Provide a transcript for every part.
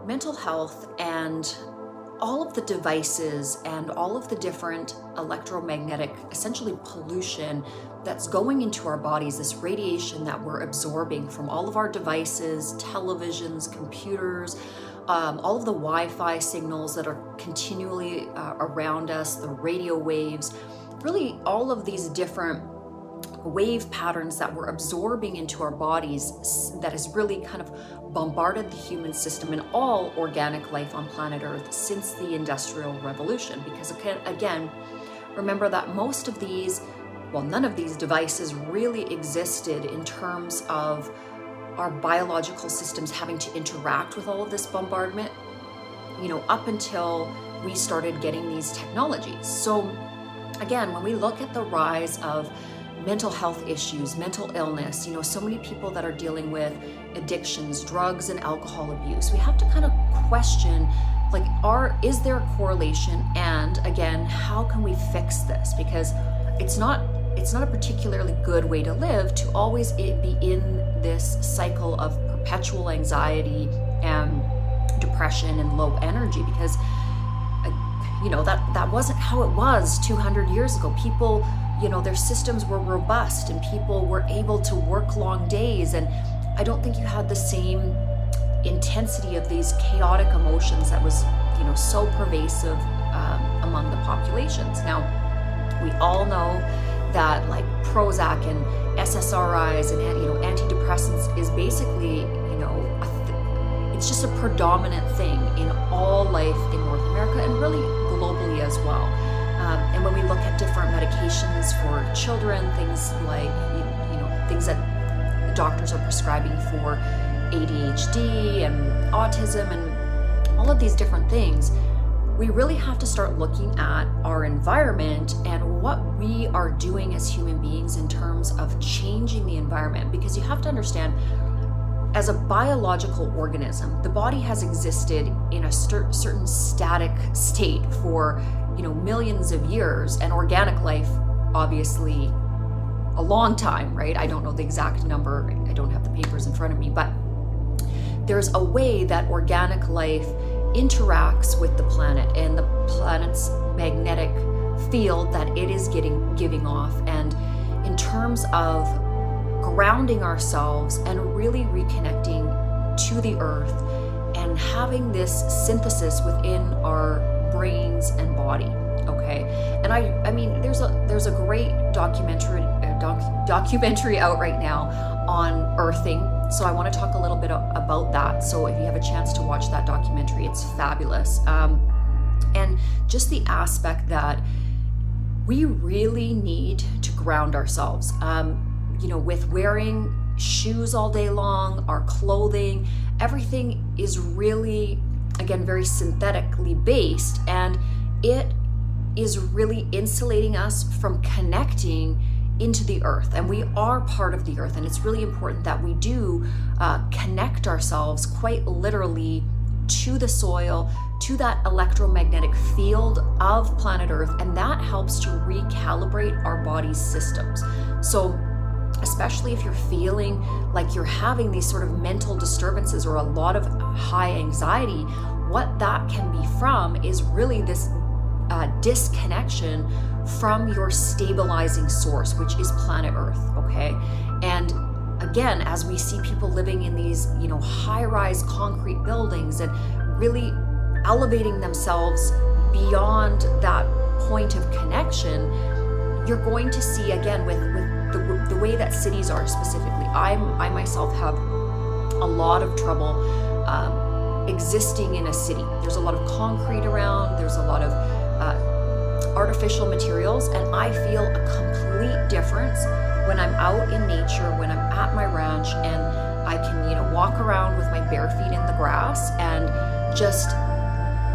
mental health and all of the devices and all of the different electromagnetic, essentially pollution that's going into our bodies, this radiation that we're absorbing from all of our devices, televisions, computers, all of the Wi-Fi signals that are continually around us, the radio waves, really all of these different wave patterns that we're absorbing into our bodies that has really kind of bombarded the human system and all organic life on planet Earth since the Industrial Revolution. Because again, remember that most of these, well, none of these devices really existed in terms of our biological systems having to interact with all of this bombardment, you know, up until we started getting these technologies. So again, when we look at the rise of mental health issues, mental illness, you know, so many people that are dealing with addictions, drugs and alcohol abuse, we have to kind of question, like, is there a correlation? And again, how can we fix this? Because it's not a particularly good way to live to always be in this cycle of perpetual anxiety and depression and low energy, because you know, that wasn't how it was 200 years ago. People, you know, their systems were robust and people were able to work long days, and I don't think you had the same intensity of these chaotic emotions that was, you know, so pervasive among the populations. Now, we all know that like Prozac and SSRIs and, you know, antidepressants is basically, you know, it's just a predominant thing in all life in North America and really globally as well. And when we look at different medications for children, things like, you know, things that doctors are prescribing for ADHD and autism and all of these different things, we really have to start looking at our environment and what we are doing as human beings in terms of changing the environment. Because you have to understand, as a biological organism, the body has existed in a certain static state for, you know, millions of years, and organic life, obviously, a long time, right? I don't know the exact number. I don't have the papers in front of me, but there's a way that organic life interacts with the planet and the planet's magnetic field that it is giving off. And in terms of grounding ourselves and really reconnecting to the earth and having this synthesis within our brains and body, okay? And I mean, there's a great documentary out right now on earthing, so I want to talk a little bit about that. So if you have a chance to watch that documentary, it's fabulous. And just the aspect that we really need to ground ourselves. You know, with wearing shoes all day long, our clothing, everything is really, again, very synthetically based, and it is really insulating us from connecting into the earth. And we are part of the earth, and it's really important that we do connect ourselves quite literally to the soil, to that electromagnetic field of planet Earth, and that helps to recalibrate our body's systems. So especially if you're feeling like you're having these sort of mental disturbances or a lot of high anxiety, what that can be from is really this disconnection from your stabilizing source, which is planet Earth, okay? And again, as we see people living in these, you know, high-rise concrete buildings and really elevating themselves beyond that point of connection, you're going to see, again, with the way that cities are specifically. I myself have a lot of trouble existing in a city. There's a lot of concrete around, there's a lot of artificial materials, and I feel a complete difference when I'm out in nature, when I'm at my ranch and I can, you know, walk around with my bare feet in the grass, and just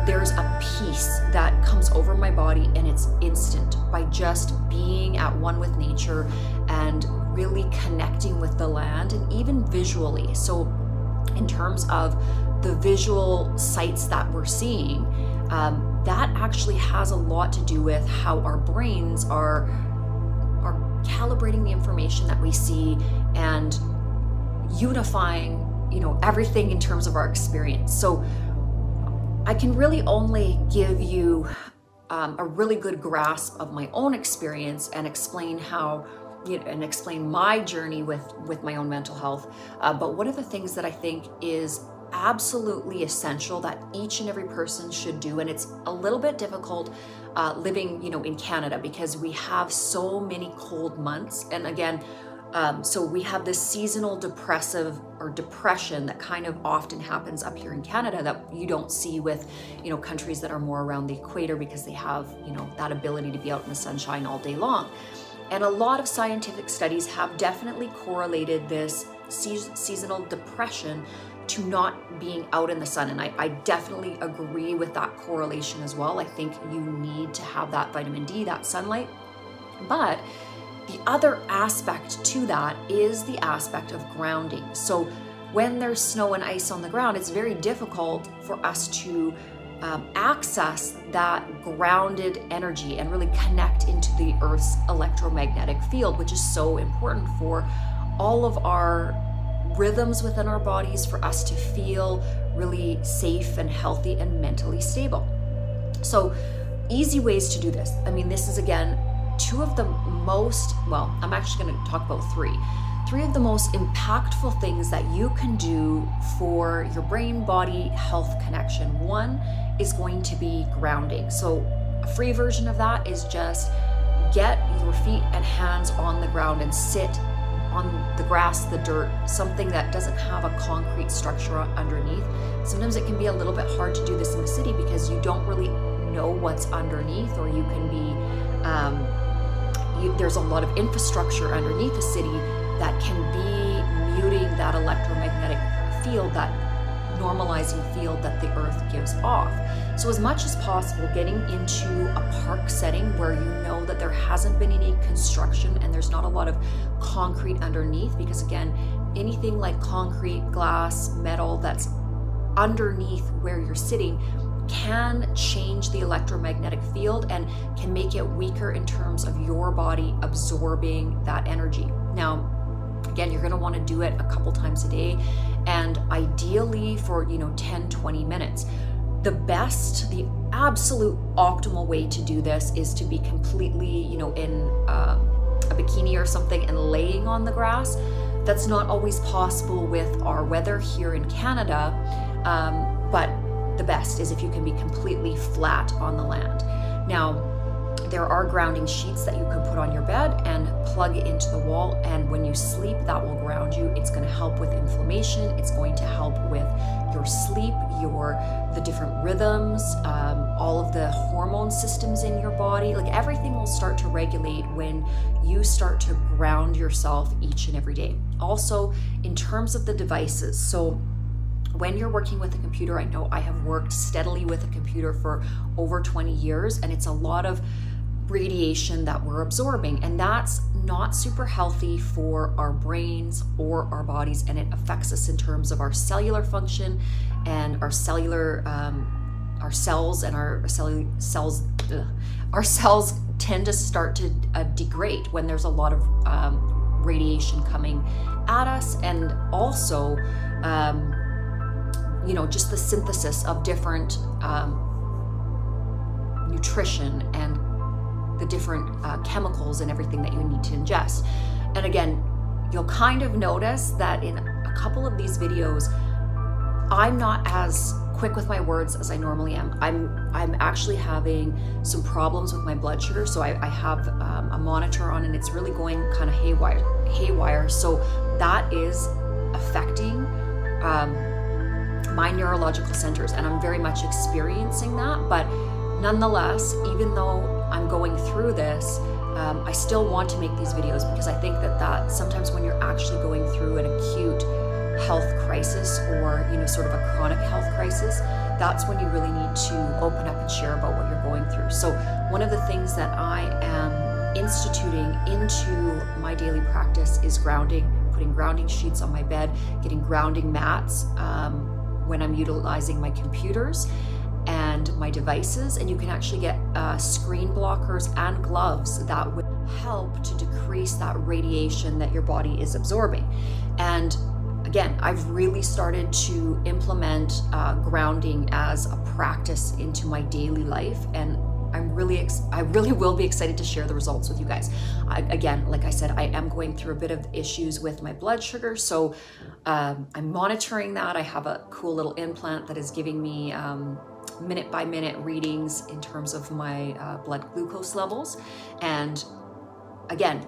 there's a peace that comes over my body, and it's instant by just being at one with nature and really connecting with the land, and even visually. So in terms of the visual sights that we're seeing, that actually has a lot to do with how our brains are calibrating the information that we see and unifying, everything in terms of our experience. So I can really only give you a really good grasp of my own experience and explain how, and explain my journey with my own mental health. But one of the things that I think is absolutely essential that each and every person should do, and it's a little bit difficult living, in Canada, because we have so many cold months. And again, so we have this seasonal depression that kind of often happens up here in Canada that you don't see with, countries that are more around the equator, because they have, that ability to be out in the sunshine all day long. And a lot of scientific studies have definitely correlated this seasonal depression to not being out in the sun. And I definitely agree with that correlation as well. I think you need to have that vitamin D, that sunlight. But the other aspect to that is the aspect of grounding. So when there's snow and ice on the ground, it's very difficult for us to access that grounded energy and really connect into the Earth's electromagnetic field, which is so important for all of our rhythms within our bodies, for us to feel really safe and healthy and mentally stable. So easy ways to do this. I mean, this is again, two of the most, well, I'm actually going to talk about three of the most impactful things that you can do for your brain-body health connection. One is going to be grounding. So a free version of that is just get your feet and hands on the ground and sit on the grass, the dirt, something that doesn't have a concrete structure underneath. Sometimes it can be a little bit hard to do this in the city because you don't really know what's underneath, or you can be, there's a lot of infrastructure underneath the city that can be muting that electromagnetic field, that normalizing field that the Earth gives off. So as much as possible, getting into a park setting where you know that there hasn't been any construction and there's not a lot of concrete underneath, because again, anything like concrete, glass, metal that's underneath where you're sitting can change the electromagnetic field and can make it weaker in terms of your body absorbing that energy. Now, again, you're going to want to do it a couple times a day, and ideally for 10-20 minutes. The best, the absolute optimal way to do this is to be completely in a bikini or something and laying on the grass. That's not always possible with our weather here in Canada, but the best is if you can be completely flat on the land. Now, there are grounding sheets that you can put on your bed and plug it into the wall, and when you sleep, that will ground you. It's going to help with inflammation. It's going to help with your sleep, the different rhythms, all of the hormone systems in your body. Like, everything will start to regulate when you start to ground yourself each and every day. Also, in terms of the devices, so when you're working with a computer, I know I have worked steadily with a computer for over 20 years, and it's a lot of radiation that we're absorbing, and that's not super healthy for our brains or our bodies, and it affects us in terms of our cellular function and our cellular our cells, and our cells tend to start to degrade when there's a lot of radiation coming at us. And also just the synthesis of different nutrition and the different chemicals and everything that you need to ingest. And again, you'll kind of notice that in a couple of these videos, I'm not as quick with my words as I normally am. I'm actually having some problems with my blood sugar, so I have a monitor on, and it's really going kind of haywire. So that is affecting my neurological centers, and I'm very much experiencing that. But nonetheless, even though I'm going through this, I still want to make these videos, because I think that sometimes when you're actually going through an acute health crisis, or sort of a chronic health crisis, that's when you really need to open up and share about what you're going through. So one of the things that I am instituting into my daily practice is grounding, putting grounding sheets on my bed, getting grounding mats when I'm utilizing my computers and my devices. And you can actually get screen blockers and gloves that would help to decrease that radiation that your body is absorbing. And again, I've really started to implement grounding as a practice into my daily life, and I really will be excited to share the results with you guys. Again, like I said, I am going through a bit of issues with my blood sugar, so I'm monitoring that. I have a cool little implant that is giving me minute by minute readings in terms of my blood glucose levels. And again,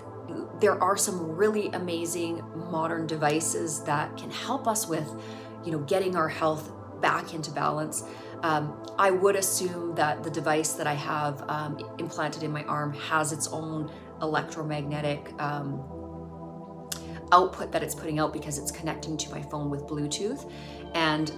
there are some really amazing modern devices that can help us with, getting our health back into balance. I would assume that the device that I have implanted in my arm has its own electromagnetic output that it's putting out, because it's connecting to my phone with Bluetooth. And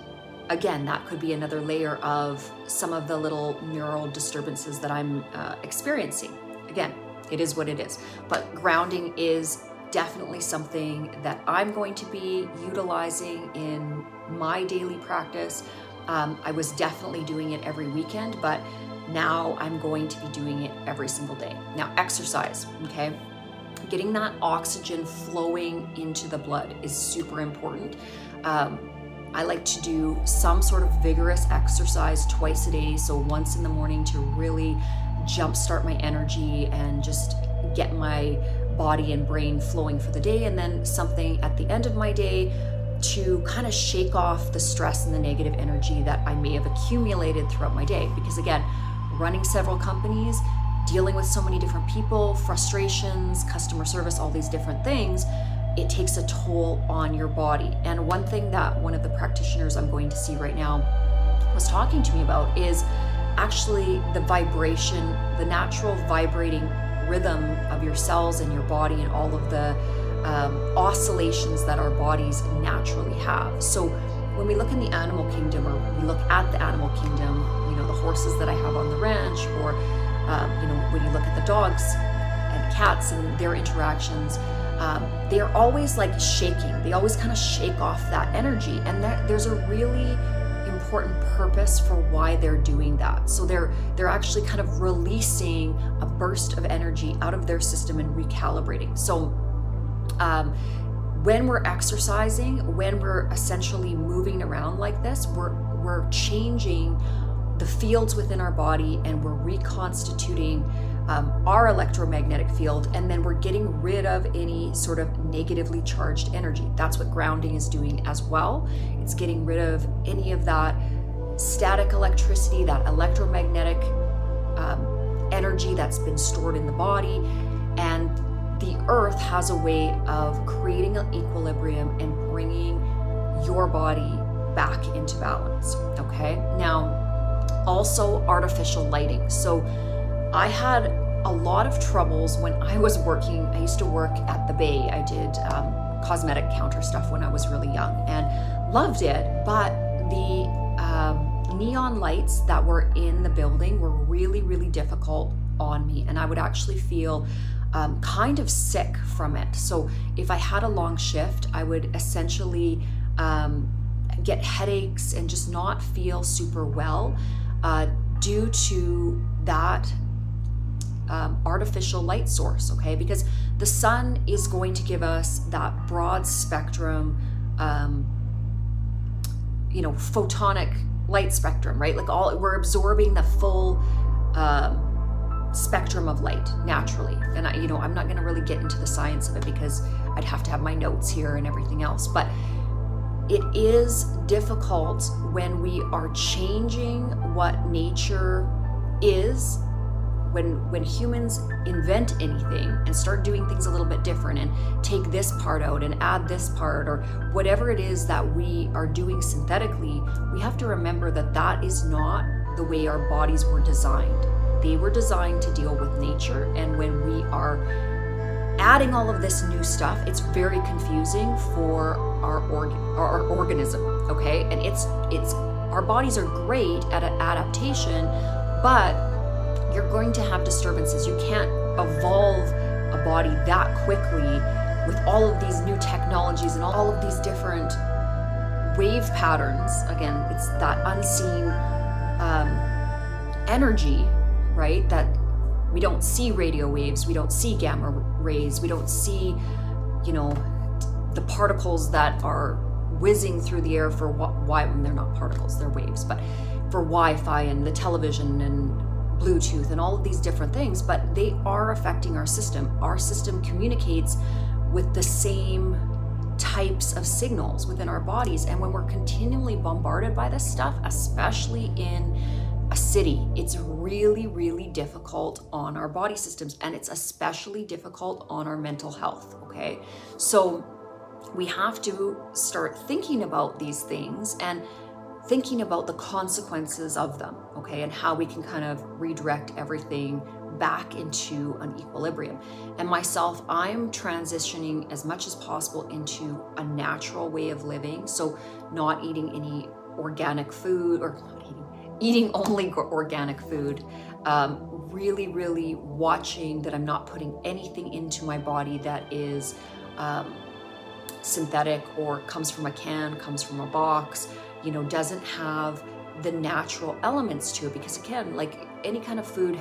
again, that could be another layer of some of the little neural disturbances that I'm experiencing. Again, it is what it is. But grounding is definitely something that I'm going to be utilizing in my daily practice. I was definitely doing it every weekend, but now I'm going to be doing it every single day. Now, exercise, okay? Getting that oxygen flowing into the blood is super important. I like to do some sort of vigorous exercise twice a day. So once in the morning to really jumpstart my energy and just get my body and brain flowing for the day. And then something at the end of my day to kind of shake off the stress and the negative energy that I may have accumulated throughout my day. Because again, running several companies, dealing with so many different people, frustrations, customer service, all these different things, it takes a toll on your body. And one thing that one of the practitioners I'm going to see right now was talking to me about is actually the vibration, the natural vibrating rhythm of your cells and your body and all of the oscillations that our bodies naturally have. So when we look in the animal kingdom, or we look at the animal kingdom, the horses that I have on the ranch, or when you look at the dogs and cats and their interactions, they are always like shaking. They always kind of shake off that energy, and there's a really important purpose for why they're doing that. So they're actually kind of releasing a burst of energy out of their system and recalibrating. So when we're exercising, when we're essentially moving around like this, we're changing the fields within our body, and we're reconstituting our electromagnetic field, and then we're getting rid of any sort of negatively charged energy. That's what grounding is doing as well. It's getting rid of any of that static electricity, that electromagnetic energy that's been stored in the body. And the earth has a way of creating an equilibrium and bringing your body back into balance, okay? Now, also artificial lighting. So I had a lot of troubles when I was working. I used to work at the Bay. I did cosmetic counter stuff when I was really young and loved it, but the neon lights that were in the building were really, really difficult on me, and I would actually feel kind of sick from it. So if I had a long shift, I would essentially get headaches and just not feel super well due to that artificial light source, okay? Because the sun is going to give us that broad spectrum, photonic light spectrum, right? Like we're absorbing the full spectrum of light naturally. And I'm not gonna really get into the science of it because I'd have to have my notes here and everything else, but it is difficult when we are changing what nature is. When humans invent anything and start doing things a little bit different and take this part out and add this part, or whatever it is that we are doing synthetically, we have to remember that that is not the way our bodies were designed. They were designed to deal with nature, and when we are adding all of this new stuff, it's very confusing for our organism, okay? And it's our bodies are great at adaptation, but you're going to have disturbances. You can't evolve a body that quickly with all of these new technologies and all of these different wave patterns. Again, it's that unseen energy, right? That we don't see radio waves, we don't see gamma rays, we don't see, the particles that are whizzing through the air for they're not particles, they're waves, but for Wi-Fi and the television and Bluetooth and all of these different things, but they are affecting our system. Our system communicates with the same types of signals within our bodies. And when we're continually bombarded by this stuff, especially in a city, it's really, really difficult on our body systems, and it's especially difficult on our mental health, okay? So we have to start thinking about these things and thinking about the consequences of them, okay? And how we can kind of redirect everything back into an equilibrium. And myself, I'm transitioning as much as possible into a natural way of living. So not eating any organic food, or eating only organic food. Really, really watching that I'm not putting anything into my body that is synthetic or comes from a can, comes from a box, you know, doesn't have the natural elements to it. Because again, like any kind of food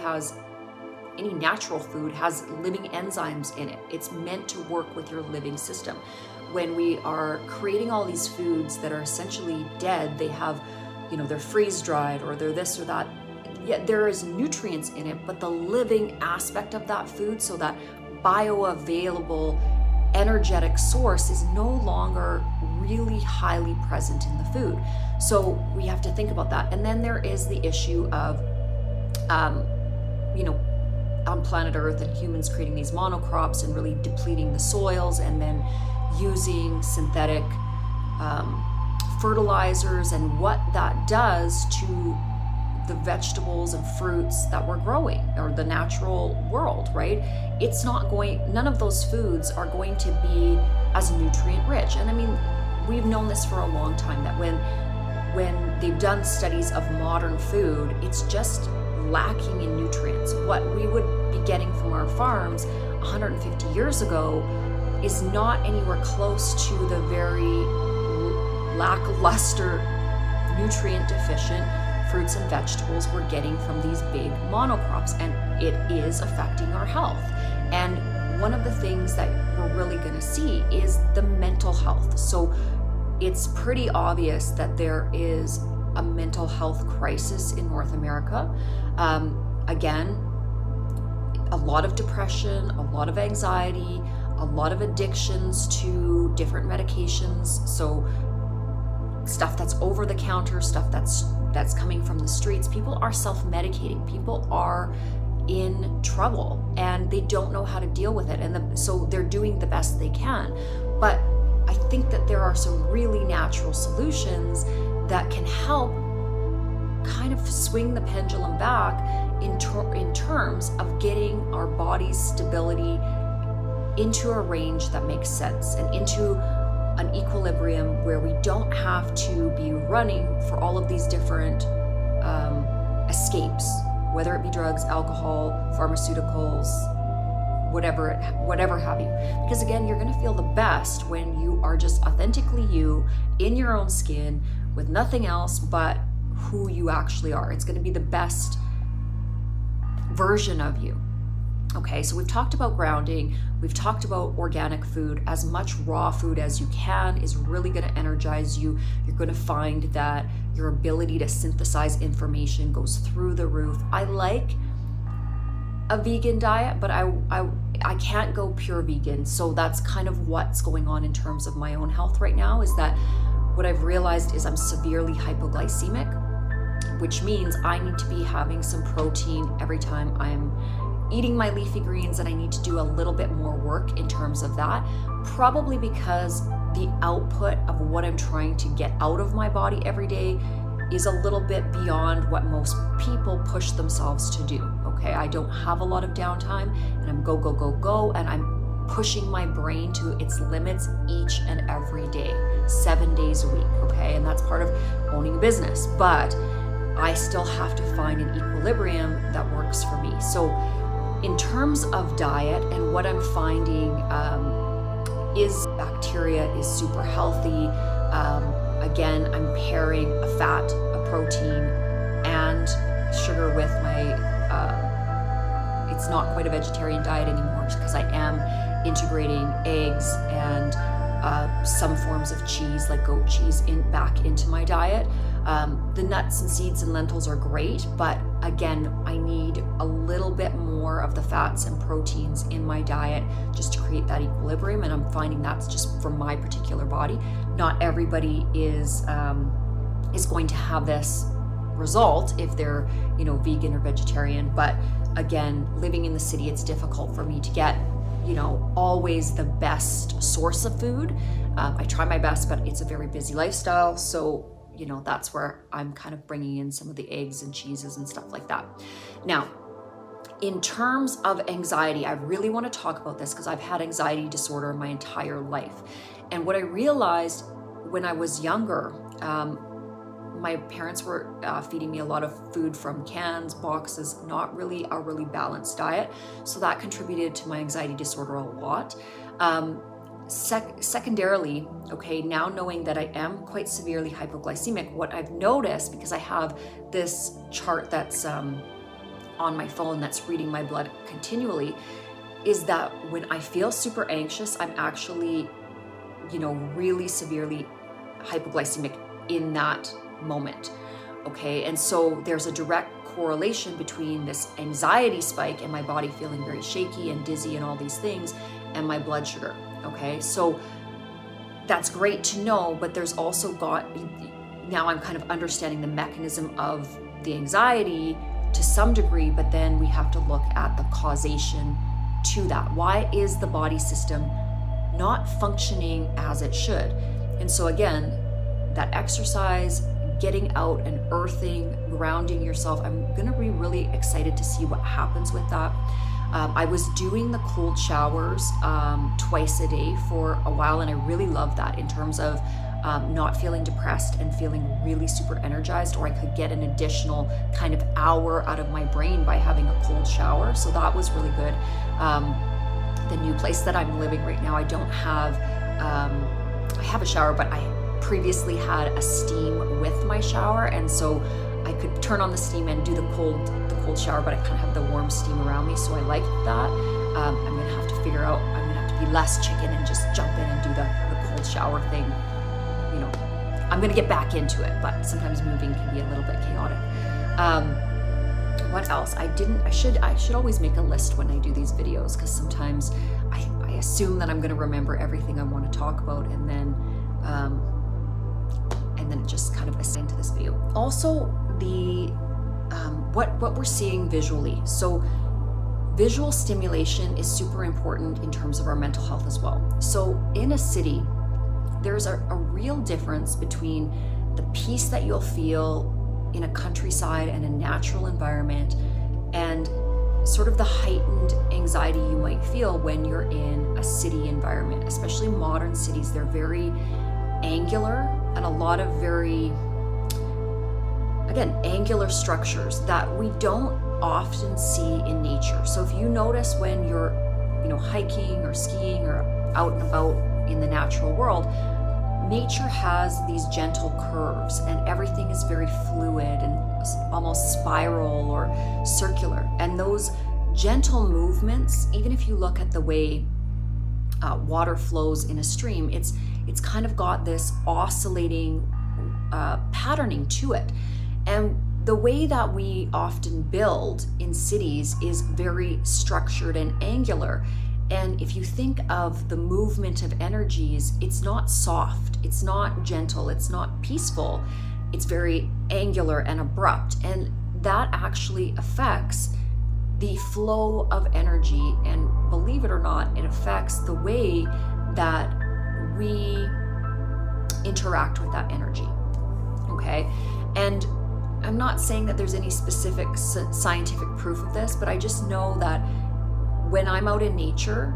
any natural food has living enzymes in it. It's meant to work with your living system. When we are creating all these foods that are essentially dead, they have, you know, they're freeze dried or they're this or that. Yeah, there is nutrients in it, but the living aspect of that food, so that bioavailable energetic source, is no longer really highly present in the food. So we have to think about that. And then there is the issue of, you know, on planet Earth and humans creating these monocrops and really depleting the soils, and then using synthetic fertilizers, and what that does to the vegetables and fruits that we're growing, or the natural world, right? It's not going, none of those foods are going to be as nutrient rich. And I mean, we've known this for a long time, that when they've done studies of modern food, it's just lacking in nutrients. What we would be getting from our farms 150 years ago is not anywhere close to the very lackluster, nutrient deficient fruits and vegetables we're getting from these big monocrops, and it is affecting our health. And one of the things that we're really going to see is the mental health. So it's pretty obvious that there is a mental health crisis in North America. Again, a lot of depression, a lot of anxiety, a lot of addictions to different medications. So stuff that's over the counter, stuff that's coming from the streets. People are self-medicating. People are in trouble and they don't know how to deal with it. And so they're doing the best they can. But I think that there are some really natural solutions that can help kind of swing the pendulum back in terms of getting our body's stability into a range that makes sense, and into an equilibrium where we don't have to be running for all of these different escapes, whether it be drugs, alcohol, pharmaceuticals, whatever have you. Because again, you're going to feel the best when you are just authentically you, in your own skin, with nothing else but who you actually are. It's going to be the best version of you. Okay, so we've talked about grounding, we've talked about organic food. As much raw food as you can is really going to energize you. You're going to find that your ability to synthesize information goes through the roof. I like a vegan diet, but I can't go pure vegan. So that's kind of what's going on in terms of my own health right now, is that what I've realized is I'm severely hypoglycemic, which means I need to be having some protein every time I'm eating my leafy greens, and I need to do a little bit more work in terms of that, probably because the output of what I'm trying to get out of my body every day is a little bit beyond what most people push themselves to do. Okay, I don't have a lot of downtime, and I'm go, go, go, go, and I'm pushing my brain to its limits each and every day, 7 days a week, okay? And that's part of owning a business, but I still have to find an equilibrium that works for me. So in terms of diet, and what I'm finding is bacteria is super healthy. Again, I'm pairing a fat, a protein, and sugar with my, it's not quite a vegetarian diet anymore, because I am integrating eggs and some forms of cheese, like goat cheese, back into my diet. The nuts and seeds and lentils are great, but again, I need a little bit more of the fats and proteins in my diet just to create that equilibrium, and I'm finding that's just for my particular body. Not everybody is going to have this result if they're, you know, vegan or vegetarian, but again, living in the city, it's difficult for me to get, you know, always the best source of food. I try my best, but it's a very busy lifestyle, so you know, that's where I'm kind of bringing in some of the eggs and cheeses and stuff like that. Now, in terms of anxiety, I really want to talk about this because I've had anxiety disorder my entire life. And what I realized when I was younger, my parents were feeding me a lot of food from cans, boxes, not really a really balanced diet. So that contributed to my anxiety disorder a lot. Secondarily, okay, now knowing that I am quite severely hypoglycemic, what I've noticed, because I have this chart that's on my phone that's reading my blood continually, is that when I feel super anxious, I'm actually, you know, really severely hypoglycemic in that moment, okay? And so there's a direct correlation between this anxiety spike and my body feeling very shaky and dizzy and all these things and my blood sugar. Okay, so that's great to know, but there's also now I'm kind of understanding the mechanism of the anxiety to some degree, but then we have to look at the causation to that. Why is the body system not functioning as it should? And so again, that exercise, getting out and earthing, grounding yourself, I'm gonna be really excited to see what happens with that. I was doing the cold showers twice a day for a while, and I really loved that in terms of not feeling depressed and feeling really super energized, or I could get an additional kind of hour out of my brain by having a cold shower. So that was really good. The new place that I'm living right now, I don't have, I have a shower, but I previously had a steam with my shower, and so I could turn on the steam and do the cold shower, but I kind of have the warm steam around me, so I liked that. I'm gonna have to figure out, I'm gonna have to be less chicken and just jump in and do the cold shower thing. You know, I'm gonna get back into it, but sometimes moving can be a little bit chaotic. What else? I should always make a list when I do these videos, because sometimes I assume that I'm gonna remember everything I want to talk about, and then it just kind of ascend to this video. Also, the what we're seeing visually. So visual stimulation is super important in terms of our mental health as well. So in a city, there's a real difference between the peace that you'll feel in a countryside and a natural environment, and sort of the heightened anxiety you might feel when you're in a city environment. Especially modern cities, they're very angular, and a lot of very, again, angular structures that we don't often see in nature. So if you notice when you're, you know, hiking or skiing or out and about in the natural world, nature has these gentle curves, and everything is very fluid and almost spiral or circular. And those gentle movements, even if you look at the way water flows in a stream, it's kind of got this oscillating patterning to it. And the way that we often build in cities is very structured and angular. And if you think of the movement of energies, it's not soft, it's not gentle, it's not peaceful, it's very angular and abrupt. And that actually affects the flow of energy. And believe it or not, it affects the way that we interact with that energy, okay? And I'm not saying that there's any specific scientific proof of this, but I just know that when I'm out in nature,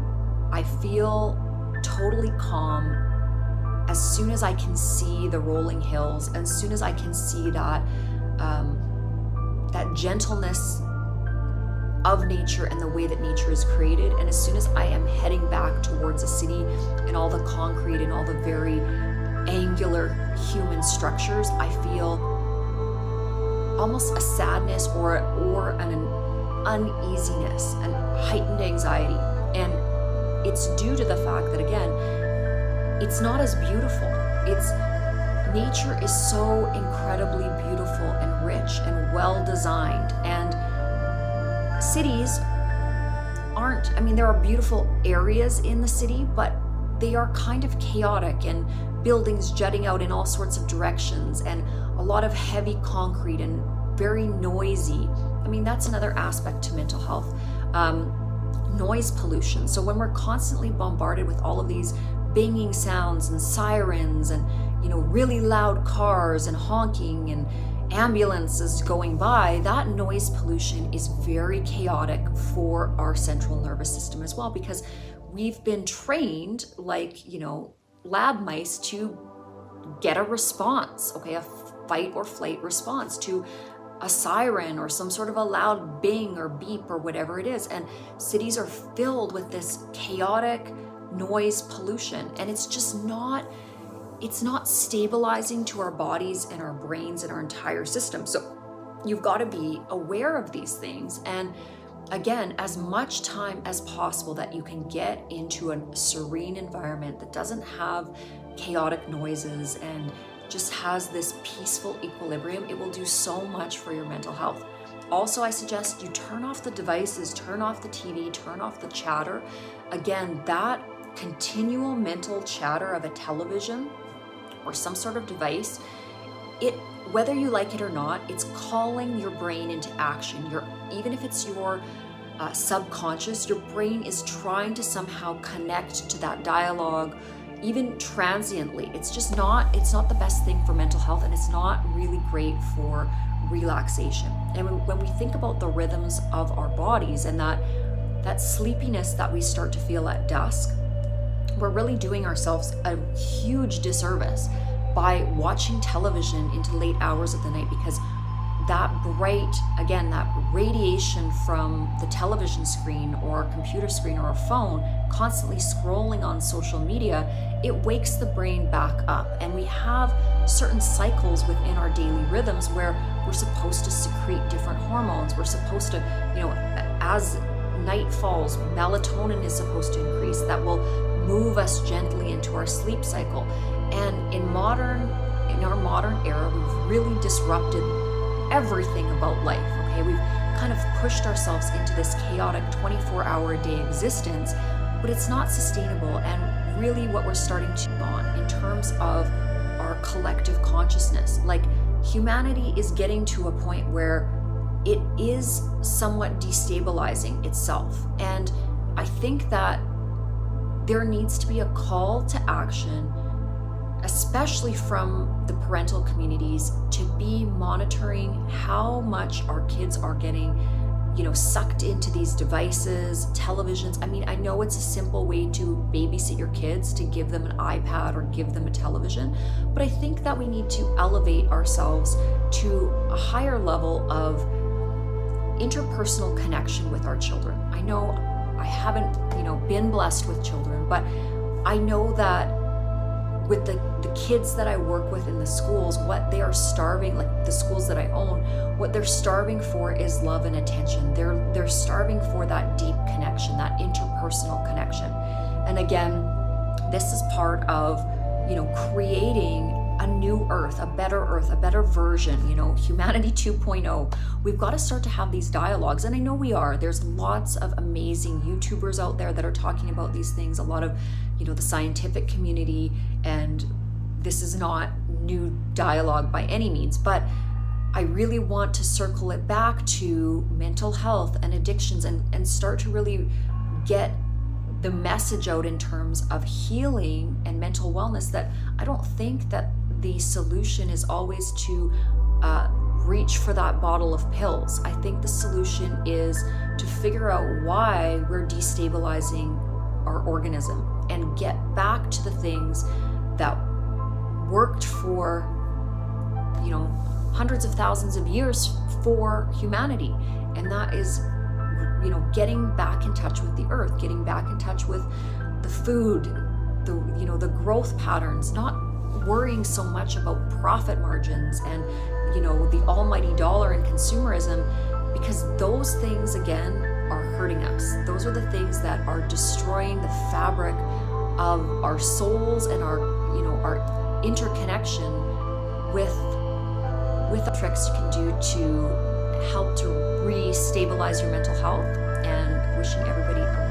I feel totally calm as soon as I can see the rolling hills, as soon as I can see that that gentleness of nature and the way that nature is created. And as soon as I am heading back towards a city and all the concrete and all the very angular human structures, I feel almost a sadness or an uneasiness and heightened anxiety. And it's due to the fact that, again, it's not as beautiful. Nature is so incredibly beautiful and rich and well designed, and cities aren't, I mean, there are beautiful areas in the city, but they are kind of chaotic, and buildings jutting out in all sorts of directions, and a lot of heavy concrete and very noisy. I mean, that's another aspect to mental health. Noise pollution. So when we're constantly bombarded with all of these banging sounds and sirens and, you know, really loud cars and honking and ambulances going by, that noise pollution is very chaotic for our central nervous system as well, because we've been trained, like, you know, lab mice, to get a response, okay, a fight or flight response to a siren or some sort of a loud bing or beep or whatever it is. And cities are filled with this chaotic noise pollution, and it's just not, it's not stabilizing to our bodies and our brains and our entire system. So you've got to be aware of these things. And again, as much time as possible that you can get into a serene environment that doesn't have chaotic noises and just has this peaceful equilibrium, it will do so much for your mental health. Also, I suggest you turn off the devices, turn off the TV, turn off the chatter. Again, that continual mental chatter of a television or some sort of device, whether you like it or not, it's calling your brain into action. Even if it's your subconscious, your brain is trying to somehow connect to that dialogue, even transiently. It's not the best thing for mental health, and it's not really great for relaxation. And when we think about the rhythms of our bodies and that sleepiness that we start to feel at dusk, we're really doing ourselves a huge disservice by watching television into late hours of the night, because that radiation from the television screen or a computer screen or a phone, constantly scrolling on social media, it wakes the brain back up. And we have certain cycles within our daily rhythms where we're supposed to secrete different hormones. We're supposed to, you know, as night falls, melatonin is supposed to increase. That will move us gently into our sleep cycle. And in our modern era, we've really disrupted everything about life, okay? We've kind of pushed ourselves into this chaotic 24-hour-a-day existence, but it's not sustainable. And really what we're starting to on in terms of our collective consciousness, like humanity is getting to a point where it is somewhat destabilizing itself. And I think that there needs to be a call to action, especially from the parental communities, to be monitoring how much our kids are getting, you know, sucked into these devices, televisions. I mean, I know it's a simple way to babysit your kids, to give them an iPad or give them a television, but I think that we need to elevate ourselves to a higher level of interpersonal connection with our children. I know I haven't, you know, been blessed with children, but I know that with the kids that I work with in the schools, what they are starving, like the schools that I own, what they're starving for is love and attention. They're starving for that deep connection, that interpersonal connection. And again, this is part of, you know, creating a new earth, a better version, you know, humanity 2.0. We've got to start to have these dialogues, and I know we are. There's lots of amazing YouTubers out there that are talking about these things, a lot of, you know, the scientific community, and this is not new dialogue by any means, but I really want to circle it back to mental health and addictions and start to really get the message out in terms of healing and mental wellness, that I don't think that the solution is always to reach for that bottle of pills. I think the solution is to figure out why we're destabilizing our organism and get back to the things that worked for, you know, hundreds of thousands of years for humanity. And that is, you know, getting back in touch with the earth, getting back in touch with the food, you know, the growth patterns, not worrying so much about profit margins and, you know, the almighty dollar and consumerism, because those things, again, are hurting us. Those are the things that are destroying the fabric of our souls and our, you know, our interconnection with the tricks you can do to help to re-stabilize your mental health, and wishing everybody a